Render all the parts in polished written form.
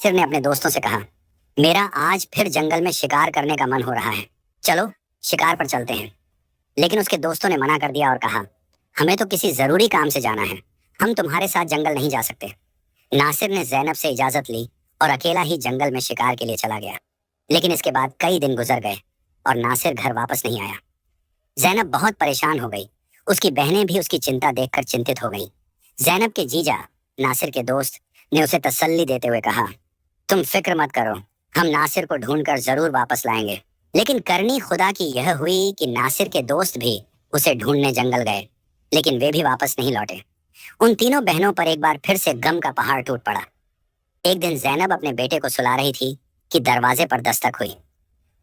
नासिर ने अपने दोस्तों से कहा, मेरा आज फिर जंगल में शिकार करने का मन हो रहा है, चलो शिकार पर चलते हैं। लेकिन उसके दोस्तों ने मना कर दिया और कहा, हमें तो किसी जरूरी काम से जाना है, हम तुम्हारे साथ जंगल नहीं जा सकते। नासिर ने ज़ैनब से इजाजत ली और अकेला ही जंगल में शिकार के लिए चला गया। लेकिन इसके बाद कई दिन गुजर गए और नासिर घर वापस नहीं आया। ज़ैनब बहुत परेशान हो गई। उसकी बहनें भी उसकी चिंता देखकर चिंतित हो गईं। ज़ैनब के जीजा नासिर के दोस्त ने उसे तसल्ली देते हुए कहा, तुम फिक्र मत करो, हम नासिर को ढूंढकर जरूर वापस लाएंगे। लेकिन करनी खुदा की यह हुई कि नासिर के दोस्त भी उसे ढूंढने जंगल गए, लेकिन वे भी वापस नहीं लौटे। उन तीनों बहनों पर एक बार फिर से गम का पहाड़ टूट पड़ा। एक दिन ज़ैनब अपने बेटे को सुला रही थी कि दरवाजे पर दस्तक हुई।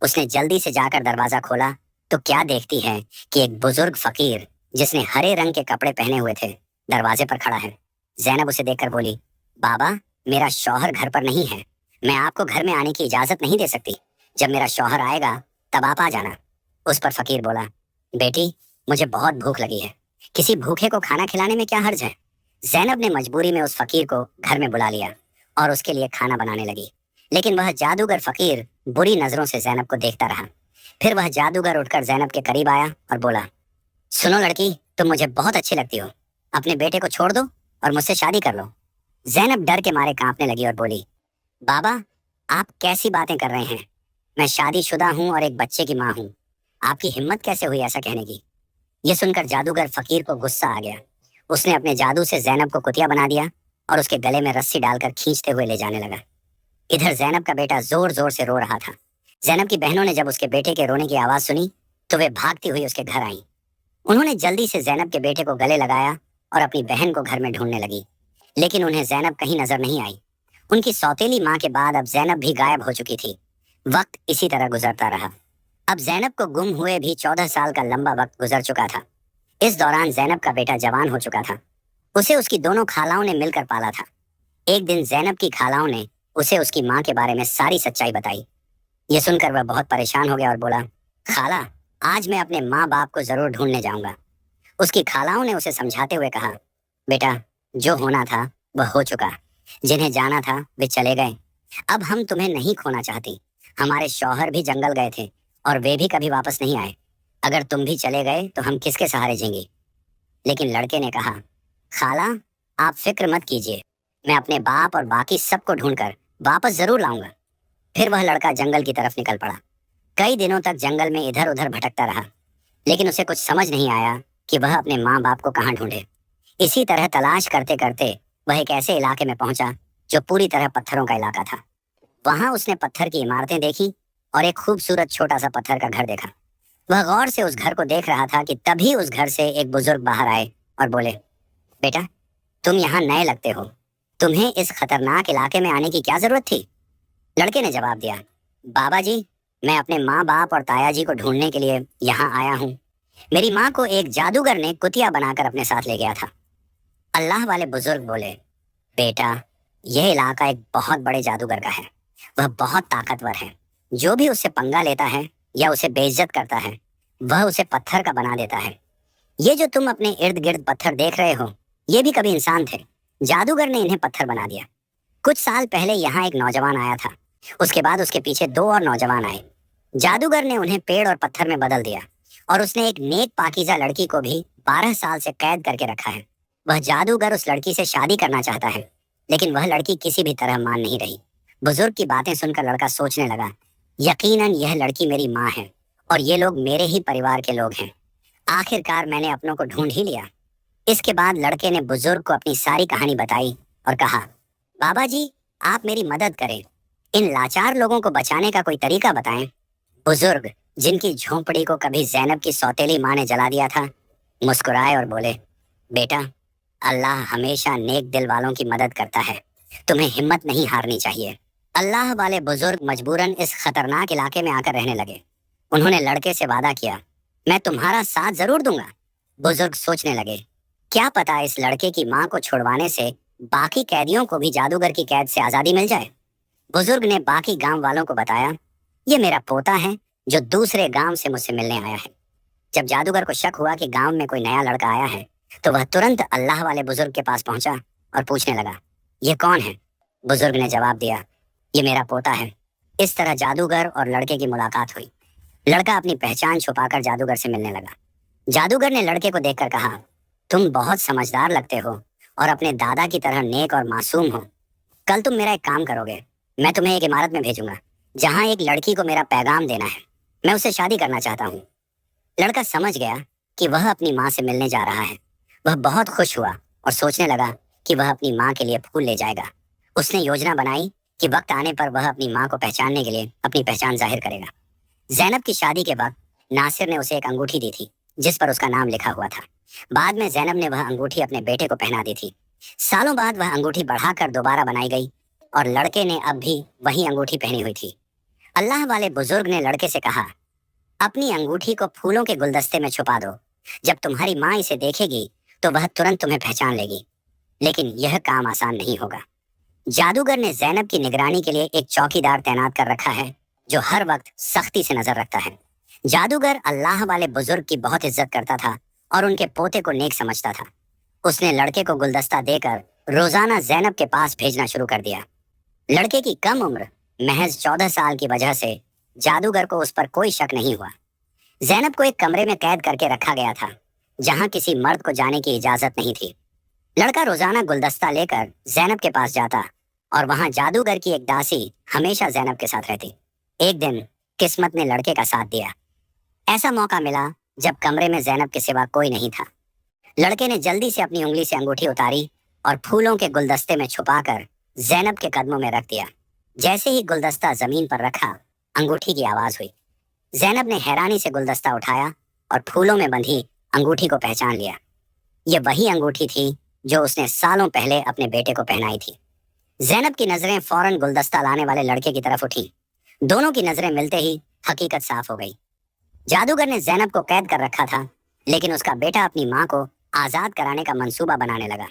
उसने जल्दी से जाकर दरवाजा खोला तो क्या देखती है कि एक बुजुर्ग फकीर जिसने हरे रंग के कपड़े पहने हुए थे दरवाजे पर खड़ा है। ज़ैनब उसे देखकर बोली, बाबा, मेरा शौहर घर पर नहीं है, मैं आपको घर में आने की इजाजत नहीं दे सकती। जब मेरा शौहर आएगा तब आप आ जाना। उस पर फकीर बोला, बेटी, मुझे बहुत भूख लगी है, किसी भूखे को खाना खिलाने में क्या हर्ज है। ज़ैनब ने मजबूरी में उस फकीर को घर में बुला लिया और उसके लिए खाना बनाने लगी। लेकिन वह जादूगर फकीर बुरी नजरों से ज़ैनब को देखता रहा। फिर वह जादूगर उठकर ज़ैनब के करीब आया और बोला, सुनो लड़की, तुम मुझे बहुत अच्छी लगती हो, अपने बेटे को छोड़ दो और मुझसे शादी कर लो। ज़ैनब डर के मारे कांपने लगी और बोली, बाबा, आप कैसी बातें कर रहे हैं, मैं शादीशुदा हूँ और एक बच्चे की माँ हूँ, आपकी हिम्मत कैसे हुई ऐसा कहने की। यह सुनकर जादूगर फकीर को गुस्सा आ गया। उसने अपने जादू से ज़ैनब को कुतिया बना दिया और उसके गले में रस्सी डालकर खींचते हुए ले जाने लगा। इधर ज़ैनब का बेटा जोर जोर से रो रहा था। ज़ैनब की बहनों ने जब उसके बेटे के रोने की आवाज़ सुनी तो वे भागती हुई उसके घर आईं। उन्होंने जल्दी से ज़ैनब के बेटे को गले लगाया और अपनी बहन को घर में ढूंढने लगी, लेकिन उन्हें ज़ैनब कहीं नजर नहीं आई। उनकी सौतेली माँ के बाद अब ज़ैनब भी गायब हो चुकी थी। वक्त इसी तरह गुजरता रहा। अब ज़ैनब को गुम हुए भी 14 साल का लंबा वक्त गुजर चुका था। इस दौरान ज़ैनब का बेटा जवान हो चुका था। उसे उसकी दोनों खालाओं ने मिलकर पाला था। एक दिन ज़ैनब की खालाओं ने उसे उसकी माँ के बारे में सारी सच्चाई बताई। ये सुनकर वह बहुत परेशान हो गया और बोला, खाला, आज मैं अपने माँ बाप को जरूर ढूंढने जाऊंगा। उसकी खालाओं ने उसे समझाते हुए कहा, बेटा, जो होना था वह हो चुका, जिन्हें जाना था वे चले गए। अब हम तुम्हें नहीं खोना चाहती। हमारे शौहर भी जंगल गए थे और वे भी कभी वापस नहीं आए। अगर तुम भी चले गए तो हम किसके सहारे जीएंगे। लेकिन लड़के ने कहा, खाला, आप फिक्र मत कीजिए, मैं अपने बाप और बाकी सबको ढूंढकर वापस जरूर लाऊंगा। फिर वह लड़का जंगल की तरफ निकल पड़ा। कई दिनों तक जंगल में इधर उधर भटकता रहा, लेकिन उसे कुछ समझ नहीं आया कि वह अपने माँ बाप को कहाँ ढूंढे। इसी तरह तलाश करते करते वह एक ऐसे इलाके में पहुंचा जो पूरी तरह पत्थरों का इलाका था। वहां उसने पत्थर की इमारतें देखी और एक खूबसूरत छोटा सा पत्थर का घर देखा। वह गौर से उस घर को देख रहा था कि तभी उस घर से एक बुजुर्ग बाहर आए और बोले, बेटा, तुम यहाँ नए लगते हो, तुम्हें इस खतरनाक इलाके में आने की क्या जरूरत थी। लड़के ने जवाब दिया, बाबा जी, मैं अपने माँ बाप और ताया जी को ढूंढने के लिए यहाँ आया हूँ। मेरी माँ को एक जादूगर ने कुतिया बनाकर अपने साथ ले गया था। अल्लाह वाले बुजुर्ग बोले, बेटा, यह इलाका एक बहुत बड़े जादूगर का है। वह बहुत ताकतवर है। जो भी उससे पंगा लेता है या उसे बेइज्जत करता है वह उसे पत्थर का बना देता है। ये जो तुम अपने इर्द गिर्द पत्थर देख रहे हो, ये भी कभी इंसान थे। जादूगर ने इन्हें पत्थर बना दिया। कुछ साल पहले यहाँ एक नौजवान आया था। उसके बाद उसके पीछे 2 और नौजवान आए। जादूगर ने उन्हें पेड़ और पत्थर में बदल दिया और उसने एक नेक पाकीज़ा लड़की को भी 12 साल से कैद करके रखा है। वह जादूगर उस लड़की से शादी करना चाहता है, लेकिन वह लड़की किसी भी तरह मान नहीं रही। बुजुर्ग की बातें सुनकर लड़का सोचने लगा, यकीनन यह लड़की मेरी माँ है और ये लोग मेरे ही परिवार के लोग हैं। आखिरकार मैंने अपनों को ढूंढ ही लिया। इसके बाद लड़के ने बुजुर्ग को अपनी सारी कहानी बताई और कहा, बाबा जी, आप मेरी मदद करें, इन लाचार लोगों को बचाने का कोई तरीका बताएं। बुजुर्ग, जिनकी झोंपड़ी को कभी ज़ैनब की सौतेली माँ ने जला दिया था, मुस्कुराए और बोले, बेटा, अल्लाह हमेशा नेक दिल वालों की मदद करता है, तुम्हें हिम्मत नहीं हारनी चाहिए। अल्लाह वाले बुजुर्ग मजबूरन इस खतरनाक इलाके में आकर रहने लगे। उन्होंने लड़के से वादा किया, मैं तुम्हारा साथ जरूर दूंगा। बुजुर्ग सोचने लगे, क्या पता इस लड़के की माँ को छुड़वाने से बाकी कैदियों को भी जादूगर की कैद से आजादी मिल जाए। बुजुर्ग ने बाकी गांव वालों को बताया, ये मेरा पोता है जो दूसरे गांव से मुझसे मिलने आया है। जब जादूगर को शक हुआ कि गांव में कोई नया लड़का आया है तो वह तुरंत अल्लाह वाले बुजुर्ग के पास पहुंचा और पूछने लगा, ये कौन है। बुजुर्ग ने जवाब दिया, یہ میرا پوتا ہے۔ اس طرح جادوگر اور لڑکے کی ملاقات ہوئی۔ لڑکا اپنی پہچان چھپا کر جادوگر سے ملنے لگا۔ جادوگر نے لڑکے کو دیکھ کر کہا، تم بہت سمجھدار لگتے ہو اور اپنے دادا کی طرح نیک اور معصوم ہو۔ کل تم میرا ایک کام کرو گے، میں تمہیں ایک عمارت میں بھیجوں گا جہاں ایک لڑکی کو میرا پیغام دینا ہے، میں اسے شادی کرنا چاہتا ہوں۔ لڑکا سمجھ گیا کہ وہ اپنی ماں سے ملنے جا رہا ہے۔ وہ بہت خوش ہوا اور سوچنے لگا کہ وہ اپنی ماں کے لیے پھول لے جائے گا۔ اس نے یوجنا بنائی کہ وقت آنے پر وہ اپنی ماں کو پہچاننے کے لیے اپنی پہچان ظاہر کرے گا۔ زینب کی شادی کے وقت ناصر نے اسے ایک انگوٹھی دی تھی جس پر اس کا نام لکھا ہوا تھا۔ بعد میں زینب نے وہ انگوٹھی اپنے بیٹے کو پہنا دی تھی۔ سالوں بعد وہ انگوٹھی بڑھا کر دوبارہ بنائی گئی اور لڑکے نے اب بھی وہی انگوٹھی پہنی ہوئی تھی۔ اللہ والے بزرگ نے لڑکے سے کہا، اپنی انگوٹھی کو پھولوں کے گلدستے میں چھپا دو۔ جب تمہاری ماں اسے دیکھے گی تو وہ ترنت تمہیں پہچان لے گی، لیکن یہ کام آسان نہیں ہوگا۔ جادوگر نے زینب کی نگرانی کے لیے ایک چوکیدار تعینات کر رکھا ہے جو ہر وقت سختی سے نظر رکھتا ہے۔ جادوگر اللہ والے بزرگ کی بہت عزت کرتا تھا اور ان کے پوتے کو نیک سمجھتا تھا۔ اس نے لڑکے کو گلدستہ دے کر روزانہ زینب کے پاس بھیجنا شروع کر دیا۔ لڑکے کی کم عمر محض 14 سال کی وجہ سے جادوگر کو اس پر کوئی شک نہیں ہوا۔ زینب کو ایک کمرے میں قید کر کے رکھا گیا تھا جہاں کسی مرد کو جانے کی اجازت نہیں تھی۔ لڑکا روزانہ گلدستہ لے کر زینب کے پاس جاتا اور وہاں جادوگر کی ایک داسی ہمیشہ زینب کے ساتھ رہتی۔ ایک دن قسمت نے لڑکے کا ساتھ دیا۔ ایسا موقع ملا جب کمرے میں زینب کے سوا کوئی نہیں تھا۔ لڑکے نے جلدی سے اپنی انگلی سے انگوٹھی اتاری اور پھولوں کے گلدستے میں چھپا کر زینب کے قدموں میں رکھ دیا۔ جیسے ہی گلدستہ زمین پر رکھا، انگوٹھی کی آواز ہوئی۔ زینب نے حیرانی سے گلدستہ اٹھایا اور پھولوں میں بندھی انگوٹھی کو پہچان لیا۔ یہ وہی انگوٹھی تھی جو اس نے سالوں پہلے اپنے بیٹے کو پہنائی تھی۔ زینب کی نظریں فوراً گلدستہ لانے والے لڑکے کی طرف اٹھیں۔ دونوں کی نظریں ملتے ہی حقیقت صاف ہو گئی۔ جادوگر نے زینب کو قید کر رکھا تھا، لیکن اس کا بیٹا اپنی ماں کو آزاد کرانے کا منصوبہ بنانے لگا۔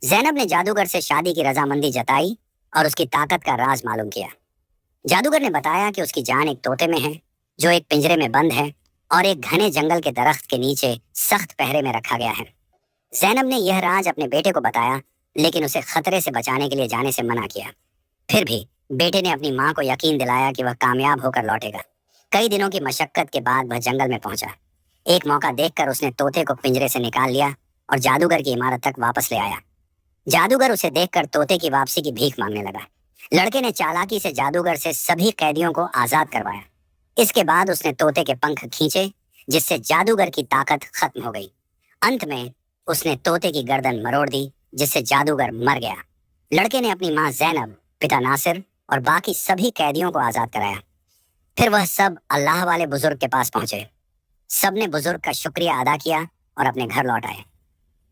زینب نے جادوگر سے شادی کی رضامندی جتائی اور اس کی طاقت کا راز معلوم کیا۔ جادوگر نے بتایا کہ اس کی جان ایک طوطے میں ہے جو ایک پنجرے میں بند ہے اور ایک گھنے جنگل کے درخت کے نیچے سخت پہرے میں رکھا گیا ہے۔ زینب نے یہ راز اپنے بیٹے کو بتایا، لیکن اسے خطرے سے بچانے کے لیے جانے سے منع کیا۔ پھر بھی بیٹے نے اپنی ماں کو یقین دلایا کہ وہ کامیاب ہو کر لوٹے گا۔ کئی دنوں کی مشقت کے بعد وہ جنگل میں پہنچا۔ ایک موقع دیکھ کر اس نے طوطے کو پنجرے سے نکال لیا اور جادوگر کی عمارت تک واپس لے آیا۔ جادوگر اسے دیکھ کر طوطے کی واپسی کی بھیک مانگنے لگا۔ لڑکے نے چالاکی سے جادوگر سے سبھی قیدیوں کو آزاد کروایا۔ اس کے بعد اس نے طوطے کے پنکھ کھینچے جس سے جادوگر کی طاقت ختم ہو گئی۔ انت میں اس نے طوطے کی گردن مروڑ دی جس سے جادوگر مر گیا۔ لڑکے نے اپنی ماں زینب، پتا ناصر اور باقی سبھی قیدیوں کو آزاد کرایا۔ پھر وہ سب اللہ والے بزرگ کے پاس پہنچے۔ سب نے بزرگ کا شکریہ ادا کیا اور اپنے گھر لوٹ آئے۔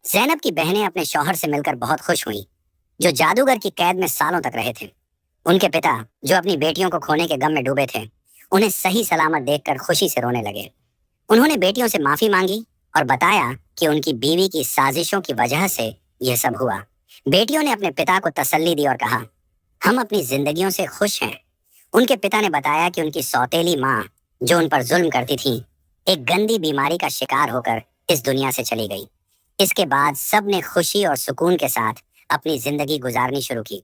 زینب کی بہنیں اپنے شوہر سے مل کر بہت خوش ہوئیں جو جادوگر کی قید میں سالوں تک رہے تھے۔ ان کے پتا جو اپنی بیٹیوں کو کھونے کے غم میں ڈوبے تھے، انہیں صحیح سلامت دیکھ کر خوشی سے رونے لگے۔ انہوں نے بیٹیوں سے معافی مانگی اور بتایا کہ ان کی بیوی کی سازشوں کی وجہ سے یہ سب ہوا۔ بیٹیوں نے اپنے پتا کو تسلی دی اور کہا، ہم اپنی زندگیوں سے خوش ہیں۔ ان کے پتا نے بتایا کہ ان کی سوتیلی ماں جو ان پر ظلم کرتی تھی، ایک گندی بیماری کا شکار ہو کر اس دنیا سے چلی گئی۔ اس کے بعد سب نے خوشی اور سکون کے ساتھ اپنی زندگی گزارنی شروع کی۔